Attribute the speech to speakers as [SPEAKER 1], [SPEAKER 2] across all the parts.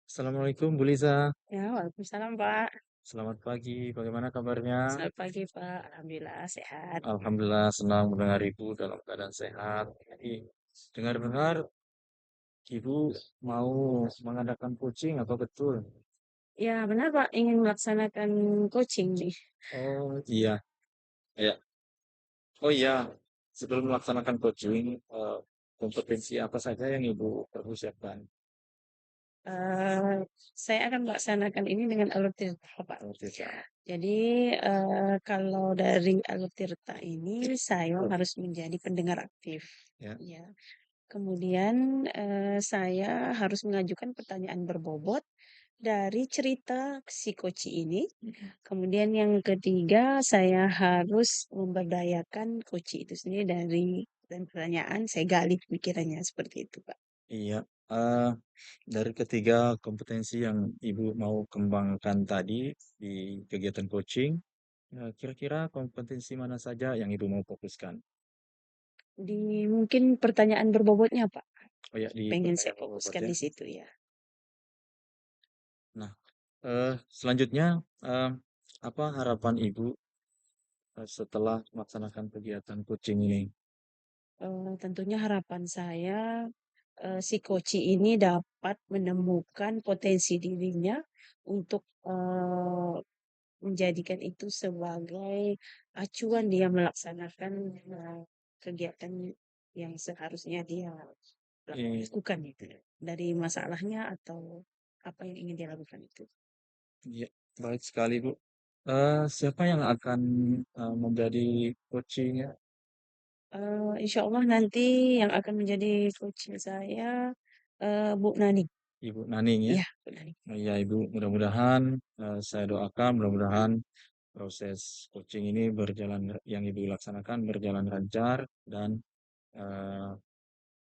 [SPEAKER 1] Assalamualaikum Bu Liza.
[SPEAKER 2] Ya, waalaikumsalam Pak.
[SPEAKER 1] Selamat pagi, bagaimana kabarnya?
[SPEAKER 2] Selamat pagi Pak. Alhamdulillah sehat.
[SPEAKER 1] Alhamdulillah senang mendengar Ibu dalam keadaan sehat. Jadi, dengar-dengar Ibu mau mengadakan coaching, apa betul?
[SPEAKER 2] Ya, benar Pak, ingin melaksanakan coaching nih.
[SPEAKER 1] Oh iya, ya. Oh iya, sebelum melaksanakan coaching, kompetensi apa saja yang Ibu perlu siapkan?
[SPEAKER 2] Eh, saya akan melaksanakan ini dengan alur tirta Pak.
[SPEAKER 1] Oh, tidak.
[SPEAKER 2] Jadi, kalau dari alur tirta ini, saya harus menjadi pendengar aktif.
[SPEAKER 1] Ya,
[SPEAKER 2] Ya. Kemudian, saya harus mengajukan pertanyaan berbobot dari cerita si Koci ini. Kemudian yang ketiga, saya harus memberdayakan Koci itu sendiri dari dan pertanyaan saya gali pikirannya seperti itu, Pak.
[SPEAKER 1] iya. Eh, dari ketiga kompetensi yang Ibu mau kembangkan tadi di kegiatan coaching, kira-kira kompetensi mana saja yang Ibu mau fokuskan?
[SPEAKER 2] Di mungkin pertanyaan berbobotnya, Pak.
[SPEAKER 1] Oh ya, di
[SPEAKER 2] Pengen saya
[SPEAKER 1] pertanyaan bobot
[SPEAKER 2] fokuskan
[SPEAKER 1] ya.
[SPEAKER 2] di situ ya.
[SPEAKER 1] Nah, selanjutnya, eh, apa harapan Ibu setelah melaksanakan kegiatan coaching ini?
[SPEAKER 2] Tentunya harapan saya si Koci ini dapat menemukan potensi dirinya untuk menjadikan itu sebagai acuan dia melaksanakan kegiatan yang seharusnya dia
[SPEAKER 1] Eh,
[SPEAKER 2] lakukan itu dari masalahnya atau apa yang ingin dia lakukan itu.
[SPEAKER 1] ya, baik sekali Bu. Siapa yang akan menjadi coachingnya?
[SPEAKER 2] Insya Allah nanti yang akan menjadi coaching saya Bu Nani.
[SPEAKER 1] Ibu Naning ya.
[SPEAKER 2] Iya, Bu Nani.
[SPEAKER 1] Ya Ibu, mudah-mudahan saya doakan mudah-mudahan proses coaching ini berjalan yang Ibu laksanakan berjalan lancar dan eh,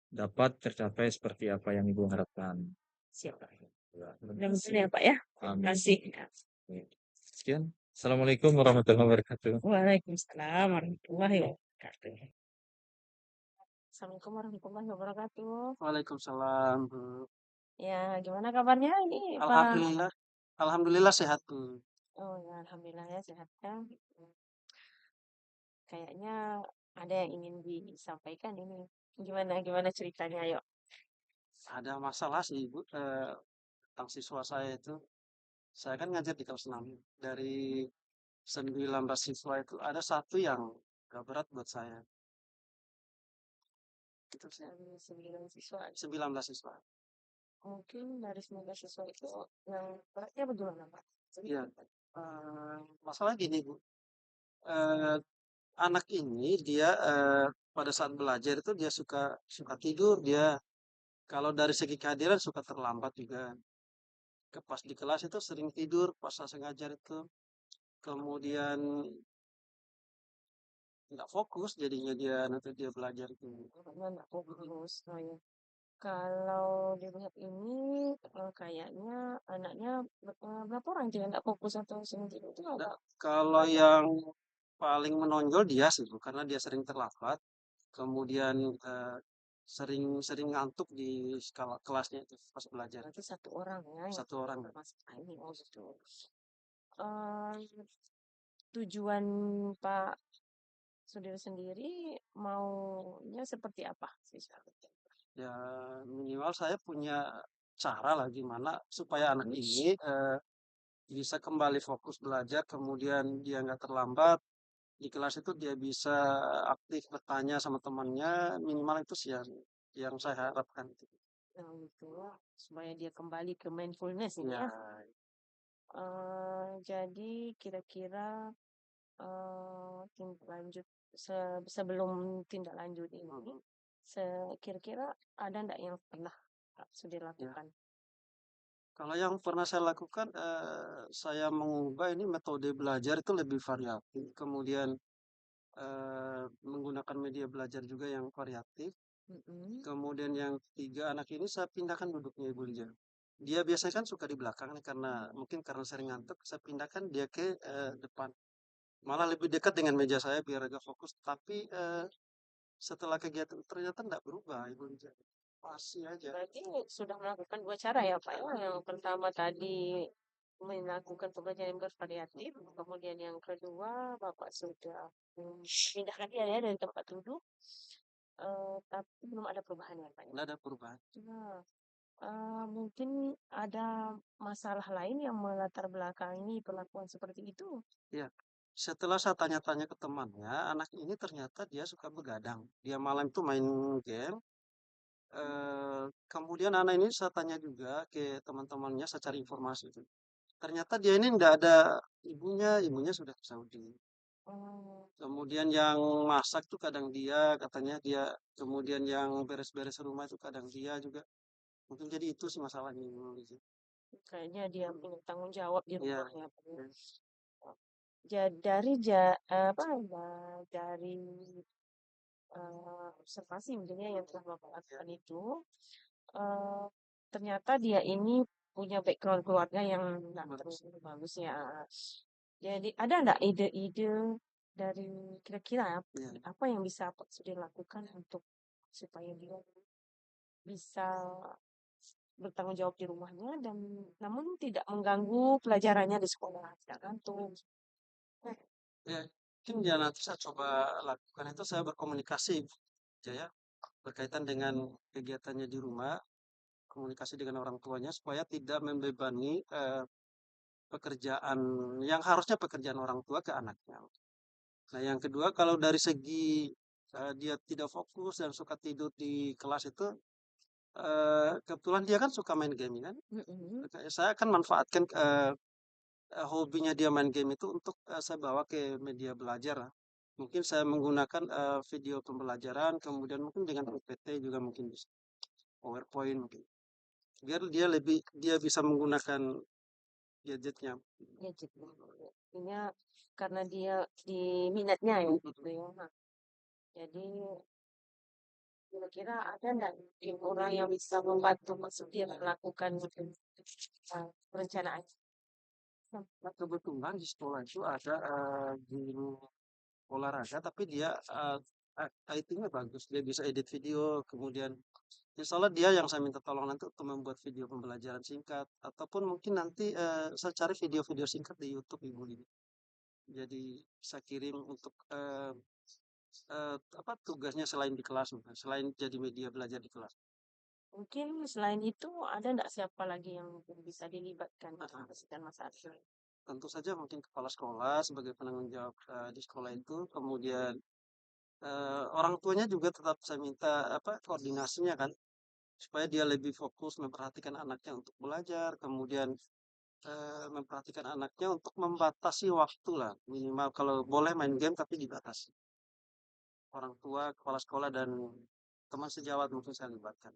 [SPEAKER 1] dapat tercapai seperti apa yang Ibu harapkan.
[SPEAKER 2] Siap.
[SPEAKER 1] Ya, terima
[SPEAKER 2] Mudah-mudahan
[SPEAKER 1] kasih.
[SPEAKER 2] ya Pak ya. Terima
[SPEAKER 1] Amin.
[SPEAKER 2] kasih.
[SPEAKER 1] Sekian. Assalamualaikum warahmatullahi wabarakatuh.
[SPEAKER 2] Waalaikumsalam warahmatullahi wabarakatuh. Assalamualaikum warahmatullahi wabarakatuh.
[SPEAKER 3] Waalaikumsalam, Bu.
[SPEAKER 2] Ya, gimana kabarnya ini Pak?
[SPEAKER 3] Alhamdulillah, alhamdulillah sehat, Bu.
[SPEAKER 2] Oh ya, alhamdulillah ya sehat kan. Kayaknya ada yang ingin disampaikan ini. Gimana gimana ceritanya, ayo.
[SPEAKER 3] Ada masalah sih, Bu, tentang siswa saya itu. Saya kan ngajar di kelas 6. Dari 19 siswa itu ada satu yang gak berat buat saya. Itu sih,
[SPEAKER 2] Dari 9 siswa.
[SPEAKER 3] 19 siswa.
[SPEAKER 2] Mungkin dari 9 siswa itu yang beratnya bagaimana, Pak?
[SPEAKER 3] Iya, masalah gini, Bu. Eh, anak ini dia pada saat belajar itu dia suka suka tidur dia. Kalau dari segi kehadiran suka terlambat juga. Pas di kelas itu sering tidur pas saya ngajar itu. Kemudian nggak fokus jadinya dia nanti dia belajar itu.
[SPEAKER 2] Karena nggak fokus. Oh, ya. Kalau dilihat ini kayaknya anaknya berapa orang dia nggak fokus atau sendiri itu
[SPEAKER 3] Nah,
[SPEAKER 2] agak
[SPEAKER 3] kalau
[SPEAKER 2] banyak.
[SPEAKER 3] yang paling menonjol dia sih, Bu, karena dia sering terlambat, kemudian sering ngantuk di skala kelasnya itu pas belajar.
[SPEAKER 2] Berarti satu orang ya yang
[SPEAKER 3] Satu orang.
[SPEAKER 2] masalah ini. Oh gitu. Eh, Tujuan Pak Sudir sendiri maunya seperti apa sih?
[SPEAKER 3] Ya minimal saya punya cara lah gimana supaya anak ini bisa kembali fokus belajar, kemudian dia nggak terlambat di kelas itu dia bisa aktif bertanya sama temannya, minimal itu sih yang saya harapkan.
[SPEAKER 2] Nah, itu supaya dia kembali ke mindfulness ini
[SPEAKER 3] Ya,
[SPEAKER 2] ya. Jadi kira-kira tindak lanjut sebelum tindak lanjut ini, kira-kira ada ndak yang pernah Kak sudah
[SPEAKER 3] ya.
[SPEAKER 2] lakukan?
[SPEAKER 3] Kalau yang pernah saya lakukan, saya mengubah ini metode belajar itu lebih variatif, kemudian menggunakan media belajar juga yang variatif.
[SPEAKER 2] Mm-mm.
[SPEAKER 3] Kemudian yang ketiga anak ini saya pindahkan duduknya Ibu Lia. Dia biasanya kan suka di belakang nih karena mungkin karena sering ngantuk, saya pindahkan dia ke depan. Malah lebih dekat dengan meja saya biar agak fokus. Tapi setelah kegiatan ternyata tidak berubah Ibu Lia. Masih aja.
[SPEAKER 2] Berarti sudah melakukan 2 cara ya, Pak, ya? Yang pertama tadi melakukan pembelajaran bervariatif, kemudian yang kedua Bapak sudah memindahkan dia ya dari tempat duduk, tapi belum ada perubahan ya, Pak, ya?
[SPEAKER 3] Nggak ada perubahan.
[SPEAKER 2] Nah, mungkin ada masalah lain yang melatar belakangi perlakuan seperti itu?
[SPEAKER 3] Ya, setelah saya tanya-tanya ke temannya, anak ini ternyata dia suka begadang. Dia malam itu main game. Kemudian anak ini saya tanya juga ke teman-temannya, saya cari informasi itu. Ternyata dia ini nggak ada ibunya, ibunya sudah ke Saudi.
[SPEAKER 2] Oh,
[SPEAKER 3] Kemudian yang masak tuh kadang dia, katanya dia. Kemudian yang beres-beres rumah itu kadang dia juga. Mungkin jadi itu sih masalahnya. Gitu.
[SPEAKER 2] kayaknya dia punya tanggung jawab di
[SPEAKER 3] Iya.
[SPEAKER 2] rumah ya, Pak, ya?
[SPEAKER 3] Iya.
[SPEAKER 2] Apa dari observasi mungkin ya yang telah Bapak lakukan itu, eh, ternyata dia ini punya background keluarga yang nggak terlalu bagus ya. Jadi ada nggak ide-ide dari kira-kira
[SPEAKER 3] Iya.
[SPEAKER 2] apa yang bisa Pak Sudi lakukan untuk supaya dia bisa bertanggung jawab di rumahnya dan namun tidak mengganggu pelajarannya di sekolah, tidak ngantuk.
[SPEAKER 3] Ya, mungkin ya nanti saya coba lakukan itu saya berkomunikasi aja ya berkaitan dengan kegiatannya di rumah, komunikasi dengan orang tuanya supaya tidak membebani pekerjaan yang harusnya pekerjaan orang tua ke anaknya. Nah, yang kedua kalau dari segi dia tidak fokus dan suka tidur di kelas itu kebetulan dia kan suka main game kan.
[SPEAKER 2] Mm-mm.
[SPEAKER 3] Makanya saya akan manfaatkan hobinya dia main game itu untuk saya bawa ke media belajar. Mungkin saya menggunakan video pembelajaran, kemudian mungkin dengan PPT juga mungkin bisa, PowerPoint mungkin. Biar dia bisa menggunakan gadgetnya.
[SPEAKER 2] Gadget. Artinya karena dia di minatnya ya gitu ya. Nah, jadi kira-kira ada nggak mungkin orang yang bisa membantu maksud dia melakukan perencanaan?
[SPEAKER 3] Nah, kebetulan di sekolah itu ada guru olahraga, tapi dia IT-nya bagus. Dia bisa edit video, kemudian insya Allah dia yang saya minta tolong nanti untuk membuat video pembelajaran singkat, ataupun mungkin nanti saya cari video-video singkat di YouTube Ibu Lini. Jadi saya kirim untuk apa tugasnya selain di kelas, selain jadi media belajar di kelas.
[SPEAKER 2] Mungkin selain itu ada nggak siapa lagi yang mungkin bisa dilibatkan dan Mas Arsul?
[SPEAKER 3] Tentu saja mungkin kepala sekolah sebagai penanggung jawab di sekolah itu, kemudian orang tuanya juga tetap saya minta apa koordinasinya kan, supaya dia lebih fokus memperhatikan anaknya untuk belajar, kemudian memperhatikan anaknya untuk membatasi waktu lah, minimal kalau boleh main game tapi dibatasi. Orang tua, kepala sekolah dan teman sejawat mungkin saya libatkan.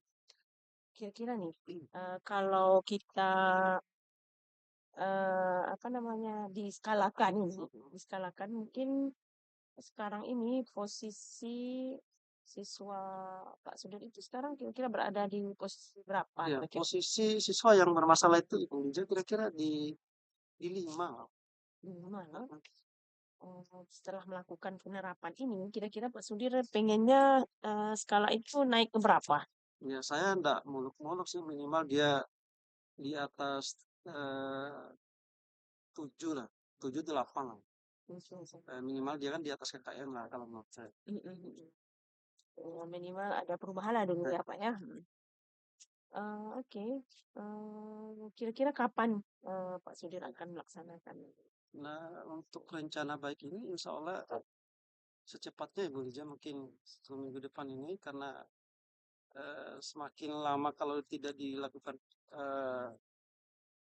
[SPEAKER 2] Kira-kira nih, kalau kita apa namanya diskalakan mungkin sekarang ini posisi siswa Pak Sudin itu sekarang kira-kira berada di posisi berapa?
[SPEAKER 3] Ya,
[SPEAKER 2] Kira-kira
[SPEAKER 3] posisi siswa yang bermasalah itu Ibu Linja kira-kira di 5.
[SPEAKER 2] di mana? Setelah melakukan penerapan ini, kira-kira Pak Sudir pengennya skala itu naik ke berapa?
[SPEAKER 3] Ya, saya enggak muluk-muluk sih, minimal dia di atas eh, 7 lah, 7 8 lah. Minimal dia kan di atas KKM lah kalau menurut saya.
[SPEAKER 2] Minimal ada perubahan lah dulu ya Pak ya. Oke. Kira-kira kapan Pak Sudir akan melaksanakan?
[SPEAKER 3] Nah, untuk rencana baik ini insya Allah secepatnya Ibu Lija mungkin 1 minggu depan ini karena semakin lama kalau tidak dilakukan eh,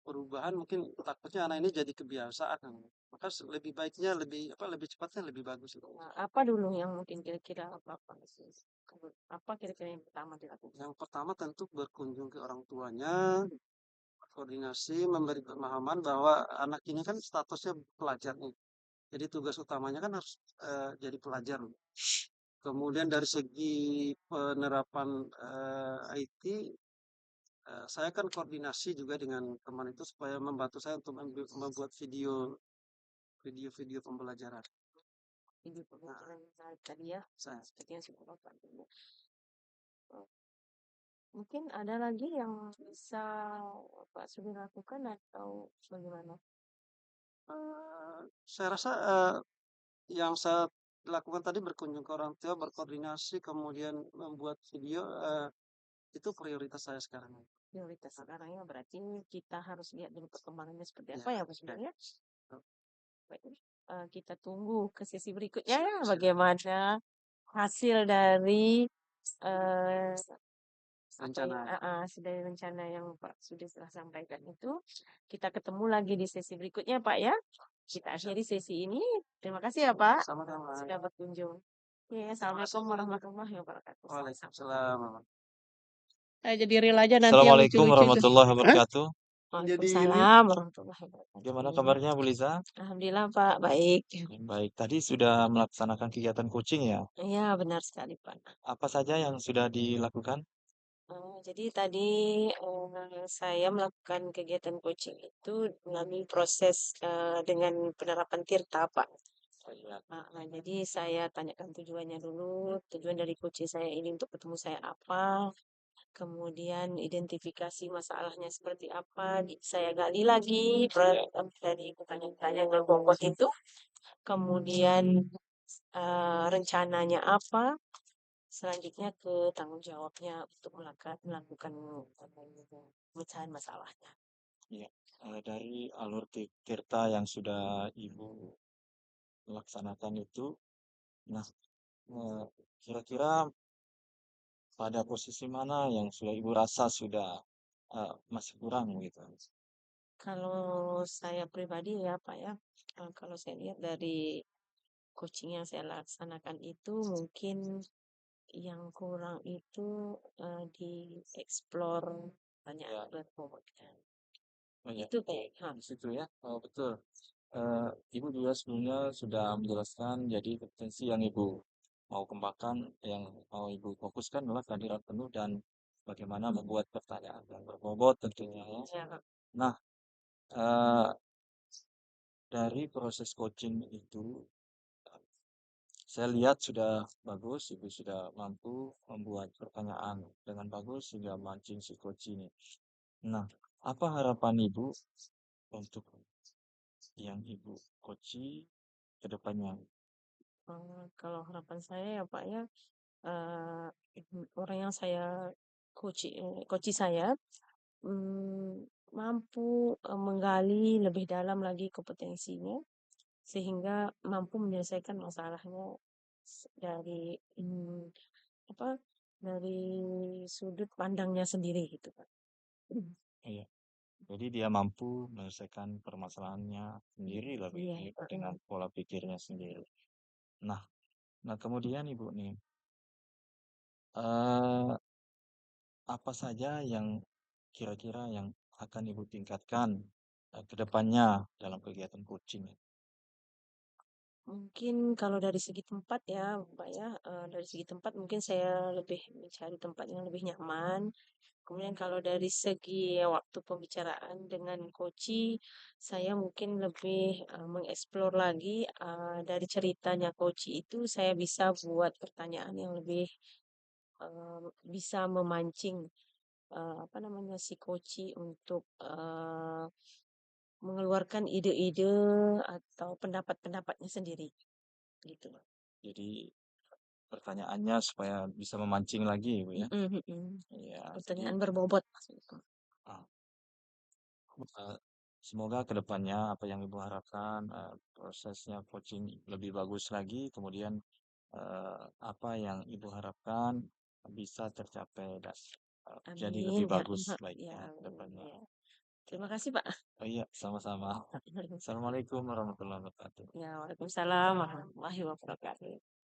[SPEAKER 3] perubahan mungkin takutnya anak ini jadi kebiasaan. Maka lebih baiknya lebih cepatnya lebih bagus.
[SPEAKER 2] Nah, apa dulu yang mungkin kira-kira apa kira-kira yang pertama dilakukan?
[SPEAKER 3] Yang pertama tentu berkunjung ke orang tuanya, koordinasi, memberi pemahaman bahwa anak ini kan statusnya pelajar nih. Jadi tugas utamanya kan harus jadi pelajar. Kemudian dari segi penerapan IT, saya kan koordinasi juga dengan teman itu supaya membantu saya untuk membuat video pembelajaran.
[SPEAKER 2] Ini pembelajaran menarik tadi ya,
[SPEAKER 3] Saya
[SPEAKER 2] seperti yang sudah Bapak bilang. Mungkin ada lagi yang bisa Pak Sudi lakukan atau bagaimana?
[SPEAKER 3] Saya rasa yang saya lakukan tadi berkunjung ke orang tua, berkoordinasi, kemudian membuat video, itu prioritas saya sekarang.
[SPEAKER 2] Prioritas sekarang ya berarti kita harus lihat dulu perkembangannya seperti
[SPEAKER 3] Ya,
[SPEAKER 2] apa ya Pak Sudi ya.
[SPEAKER 3] betul.
[SPEAKER 2] Baik, kita tunggu ke sesi berikutnya ya bagaimana hasil dari eh
[SPEAKER 3] Rencana.
[SPEAKER 2] dari rencana yang Pak Sudi telah sampaikan itu. Kita ketemu lagi di sesi berikutnya Pak ya. Kita akhiri sesi ini. Terima kasih ya Pak
[SPEAKER 3] Sama-sama.
[SPEAKER 2] sudah berkunjung. Ya, assalamualaikum warahmatullahi wabarakatuh.
[SPEAKER 3] Waalaikumsalam.
[SPEAKER 2] Jadi real aja nanti yang
[SPEAKER 1] Assalamualaikum
[SPEAKER 2] lucu-lucu itu.
[SPEAKER 1] warahmatullahi wabarakatuh.
[SPEAKER 2] Waalaikumsalam warahmatullahi
[SPEAKER 1] Gimana
[SPEAKER 2] wabarakatuh.
[SPEAKER 1] kabarnya Bu Liza?
[SPEAKER 2] Alhamdulillah Pak, baik.
[SPEAKER 1] Baik, tadi sudah melaksanakan kegiatan coaching ya.
[SPEAKER 2] Iya, benar sekali Pak.
[SPEAKER 1] Apa saja yang sudah dilakukan?
[SPEAKER 2] Jadi tadi saya melakukan kegiatan coaching itu melalui proses dengan penerapan Tirta, Pak.
[SPEAKER 1] Oh iya.
[SPEAKER 2] Jadi saya tanyakan tujuannya dulu, tujuan dari coaching saya ini untuk ketemu saya apa, kemudian identifikasi masalahnya seperti apa, saya gali lagi dari pertanyaan-pertanyaan yang berbobot itu, kemudian rencananya apa, selanjutnya ke tanggung jawabnya untuk melakukan pemecahan masalahnya.
[SPEAKER 1] Iya, dari alur Tirta yang sudah Ibu laksanakan itu, nah eh, kira-kira pada posisi mana yang sudah Ibu rasa sudah masih kurang gitu?
[SPEAKER 2] Kalau saya pribadi ya Pak ya, kalau saya lihat dari coaching yang saya laksanakan itu mungkin yang kurang itu di explore banyak
[SPEAKER 1] Ya,
[SPEAKER 2] berbobotnya.
[SPEAKER 1] oh ya,
[SPEAKER 2] Itu kayak
[SPEAKER 1] di situ ya. Oh, betul. Ibu juga sebelumnya sudah menjelaskan jadi potensi yang Ibu mau kembangkan, yang mau Ibu fokuskan adalah kehadiran penuh dan bagaimana membuat pertanyaan yang berbobot tentunya ya.
[SPEAKER 2] ya,
[SPEAKER 1] Nah, eh, dari proses coaching itu, saya lihat sudah bagus, Ibu sudah mampu membuat pertanyaan dengan bagus sehingga mancing si coach ini. Nah, apa harapan Ibu untuk yang Ibu coachi ke depannya?
[SPEAKER 2] kalau harapan saya ya Pak ya, eh, orang yang saya coach saya mampu menggali lebih dalam lagi kompetensinya sehingga mampu menyelesaikan masalahnya dari apa dari sudut pandangnya sendiri gitu Pak.
[SPEAKER 1] Iya. Jadi dia mampu menyelesaikan permasalahannya sendiri lebih
[SPEAKER 2] Iya,
[SPEAKER 1] dengan pola pikirnya sendiri. Nah, nah kemudian Ibu nih, eh, apa saja yang kira-kira yang akan Ibu tingkatkan ke depannya dalam kegiatan coaching?
[SPEAKER 2] mungkin kalau dari segi tempat ya, Pak ya, dari segi tempat mungkin saya lebih mencari tempat yang lebih nyaman. Kemudian kalau dari segi waktu pembicaraan dengan coachi, saya mungkin lebih mengeksplor lagi dari ceritanya coachi itu saya bisa buat pertanyaan yang lebih bisa memancing apa namanya si coachi untuk mengeluarkan ide-ide atau pendapat-pendapatnya sendiri gitu.
[SPEAKER 1] Jadi pertanyaannya supaya bisa memancing lagi, Ibu ya. Iya, jadi
[SPEAKER 2] Pertanyaan berbobot maksudku.
[SPEAKER 1] ah, semoga ke depannya apa yang Ibu harapkan prosesnya coaching lebih bagus lagi, kemudian apa yang Ibu harapkan bisa tercapai dan jadi lebih
[SPEAKER 2] Amin ya,
[SPEAKER 1] bagus
[SPEAKER 2] ya,
[SPEAKER 1] baiknya ke depannya.
[SPEAKER 2] ya. Terima kasih Pak.
[SPEAKER 1] Oh iya, sama-sama. Assalamualaikum warahmatullahi wabarakatuh.
[SPEAKER 2] Ya, Waalaikumsalam warahmatullahi wabarakatuh.